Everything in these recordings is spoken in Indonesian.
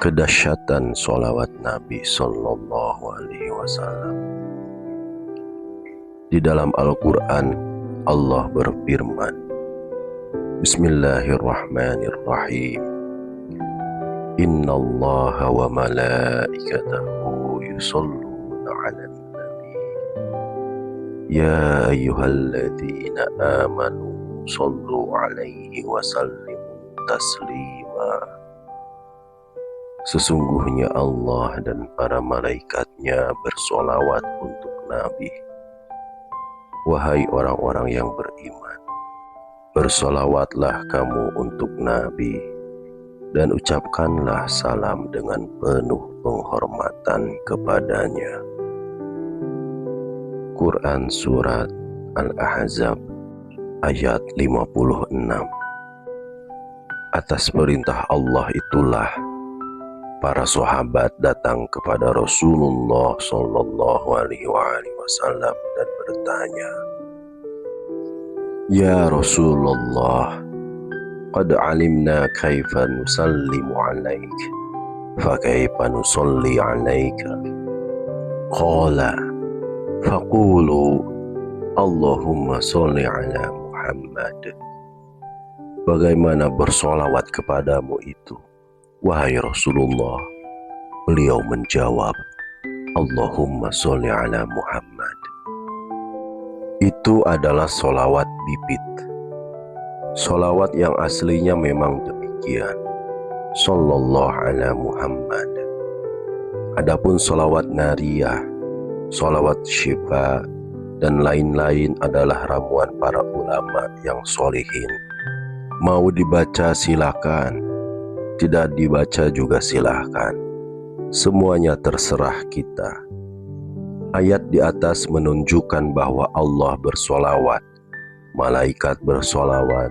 Kedahsyatan sholawat Nabi Sallallahu Alaihi Wasallam. Di dalam Al-Quran, Allah berfirman, Bismillahirrahmanirrahim. Inna Allaha wa malaikatahu yusalluna ala nabi. Ya ayyuhalladzina amanu sallu alaihi wa sallimu taslima. Sesungguhnya Allah dan para malaikatnya bersolawat untuk Nabi. Wahai orang-orang yang beriman, bersolawatlah kamu untuk Nabi dan ucapkanlah salam dengan penuh penghormatan kepadanya. Quran Surat Al-Ahzab ayat 56. Atas perintah Allah itulah para sahabat datang kepada Rasulullah Sallallahu Alaihi Wasallam dan bertanya, Ya Rasulullah, qad alimna kaifa nusallimu alaik, fa kaifa nusalli alaika? Qala, faqulu, Allahumma salli ala Muhammad. Bagaimana bersolawat kepadamu itu, wahai Rasulullah? Beliau menjawab, Allahumma sholli ala Muhammad. Itu adalah solawat bibit. Solawat yang aslinya memang demikian, Sallallahu ala Muhammad. Adapun solawat nariyah, solawat syifa, dan lain-lain adalah ramuan para ulama yang sholihin. Mau dibaca silakan, tidak dibaca juga silahkan. Semuanya terserah kita. Ayat di atas menunjukkan bahwa Allah bersolawat, malaikat bersolawat,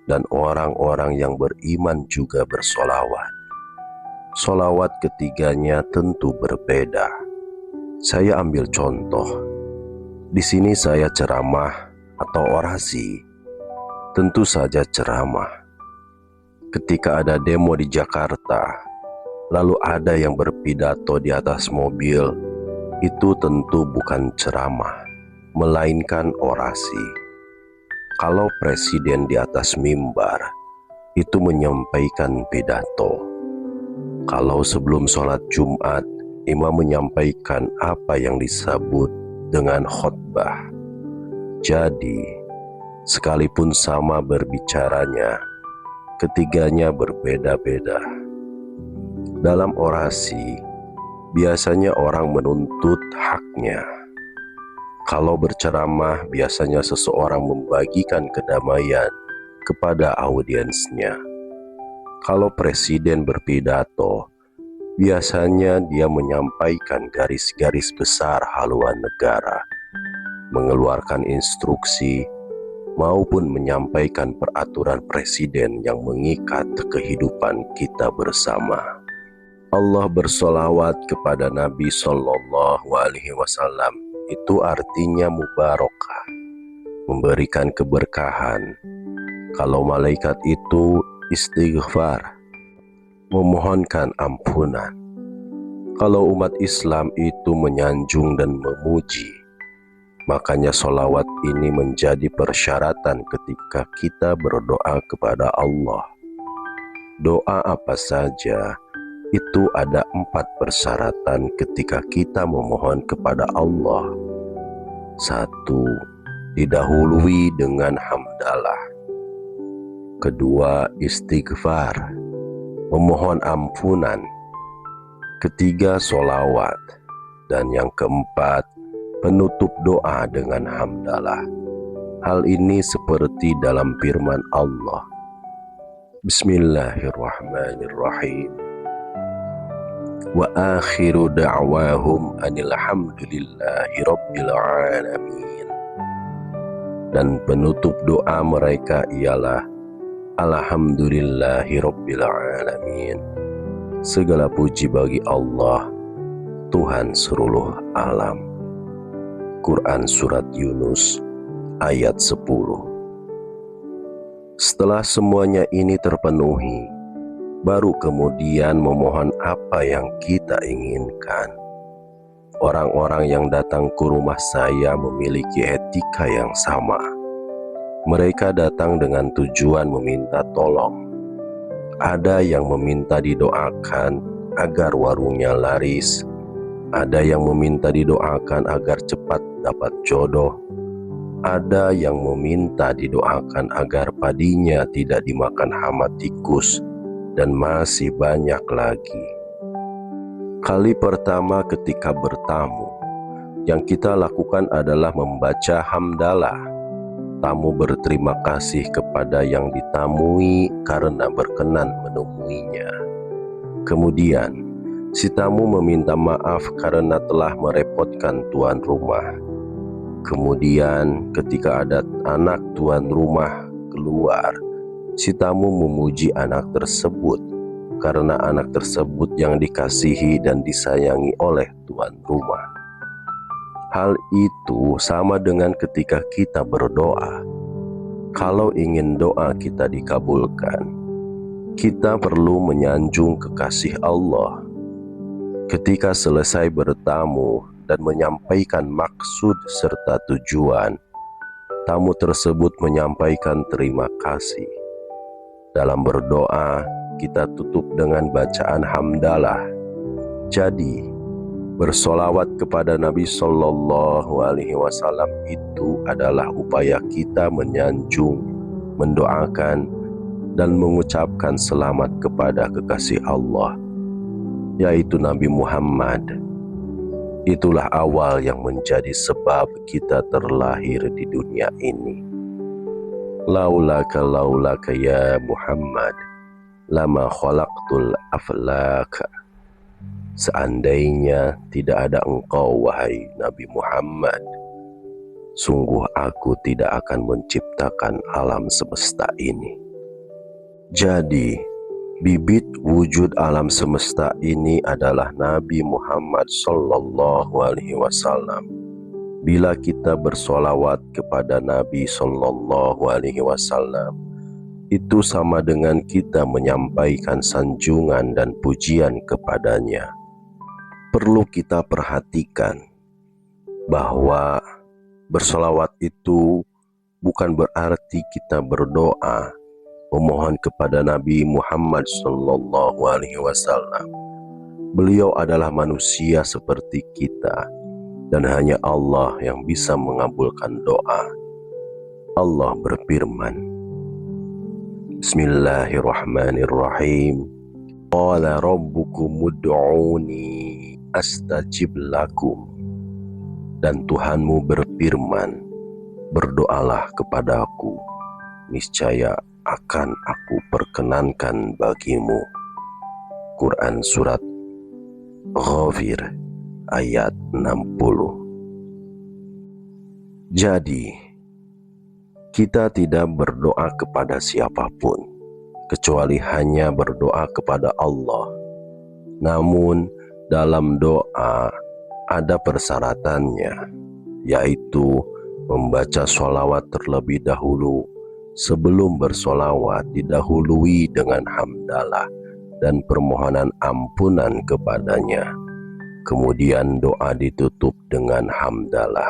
dan orang-orang yang beriman juga bersolawat. Solawat ketiganya tentu berbeda. Saya ambil contoh. Di sini saya ceramah atau orasi. Tentu saja ceramah. Ketika ada demo di Jakarta, lalu ada yang berpidato di atas mobil, itu tentu bukan ceramah, melainkan orasi. Kalau presiden di atas mimbar, itu menyampaikan pidato. Kalau sebelum sholat Jumat, imam menyampaikan apa yang disebut dengan khutbah. Jadi, sekalipun sama berbicaranya, ketiganya berbeda-beda. Dalam orasi, biasanya orang menuntut haknya. Kalau berceramah, biasanya seseorang membagikan kedamaian kepada audiensnya. Kalau presiden berpidato, biasanya dia menyampaikan garis-garis besar haluan negara, mengeluarkan instruksi, maupun menyampaikan peraturan presiden yang mengikat kehidupan kita bersama. Allah bersolawat kepada Nabi Sallallahu Alaihi Wasallam, itu artinya mubarakah, memberikan keberkahan. Kalau malaikat itu istighfar, memohonkan ampunan. Kalau umat Islam itu menyanjung dan memuji, makanya solawat ini menjadi persyaratan ketika kita berdoa kepada Allah. Doa apa saja, itu ada 4 persyaratan ketika kita memohon kepada Allah. 1. Didahului dengan hamdalah. 2. Istighfar, memohon ampunan. 3. Solawat. Dan yang keempat, penutup doa dengan hamdalah. Hal ini seperti dalam firman Allah, Bismillahirrahmanirrahim. Wa akhiru da'wahum anil hamdulillahi rabbil alamin. Dan penutup doa mereka ialah Alhamdulillahi rabbil alamin. Segala puji bagi Allah, Tuhan seluruh alam. Quran Surat Yunus ayat 10. Setelah semuanya ini terpenuhi, baru kemudian memohon apa yang kita inginkan. Orang-orang yang datang ke rumah saya memiliki etika yang sama. Mereka datang dengan tujuan meminta tolong. Ada yang meminta didoakan agar warungnya laris. Ada yang meminta didoakan agar cepat dapat jodoh. Ada yang meminta didoakan agar padinya tidak dimakan hama tikus, dan masih banyak lagi. Kali pertama ketika bertamu, yang kita lakukan adalah membaca hamdalah. Tamu berterima kasih kepada yang ditamui karena berkenan menemuinya. Kemudian, si tamu meminta maaf karena telah merepotkan tuan rumah. Kemudian, ketika ada anak tuan rumah keluar, si tamu memuji anak tersebut karena anak tersebut yang dikasihi dan disayangi oleh tuan rumah. Hal itu sama dengan ketika kita berdoa. Kalau ingin doa kita dikabulkan, kita perlu menyanjung kekasih Allah. Ketika selesai bertamu dan menyampaikan maksud serta tujuan, tamu tersebut menyampaikan terima kasih. Dalam berdoa, kita tutup dengan bacaan hamdalah. Jadi, bersolawat kepada Nabi Shallallahu Alaihi Wasallam itu adalah upaya kita menyanjung, mendoakan, dan mengucapkan selamat kepada kekasih Allah, yaitu Nabi Muhammad. Itulah awal yang menjadi sebab kita terlahir di dunia ini. Laulaka ya Muhammad, lama khalaqtul aflaka. Seandainya tidak ada engkau wahai Nabi Muhammad, sungguh aku tidak akan menciptakan alam semesta ini. Jadi, bibit wujud alam semesta ini adalah Nabi Muhammad Sallallahu Alaihi Wasallam. Bila kita bersolawat kepada Nabi Sallallahu Alaihi Wasallam, itu sama dengan kita menyampaikan sanjungan dan pujian kepadanya. Perlu kita perhatikan bahwa bersolawat itu bukan berarti kita berdoa memohon kepada Nabi Muhammad Sallallahu Alaihi Wasallam. Beliau adalah manusia seperti kita, dan hanya Allah yang bisa mengabulkan doa. Allah berfirman, Bismillahirrahmanirrahim. Qala rabbukum ud'uni astajib lakum. Dan Tuhanmu berfirman, berdoalah kepadaku, niscaya akan aku perkenankan bagimu. Quran Surat Ghafir ayat 60. Jadi, kita tidak berdoa kepada siapapun, kecuali hanya berdoa kepada Allah. Namun, dalam doa ada persyaratannya, yaitu membaca sholawat terlebih dahulu. Sebelum bersolawat didahului dengan hamdalah dan permohonan ampunan kepadanya. Kemudian doa ditutup dengan hamdalah.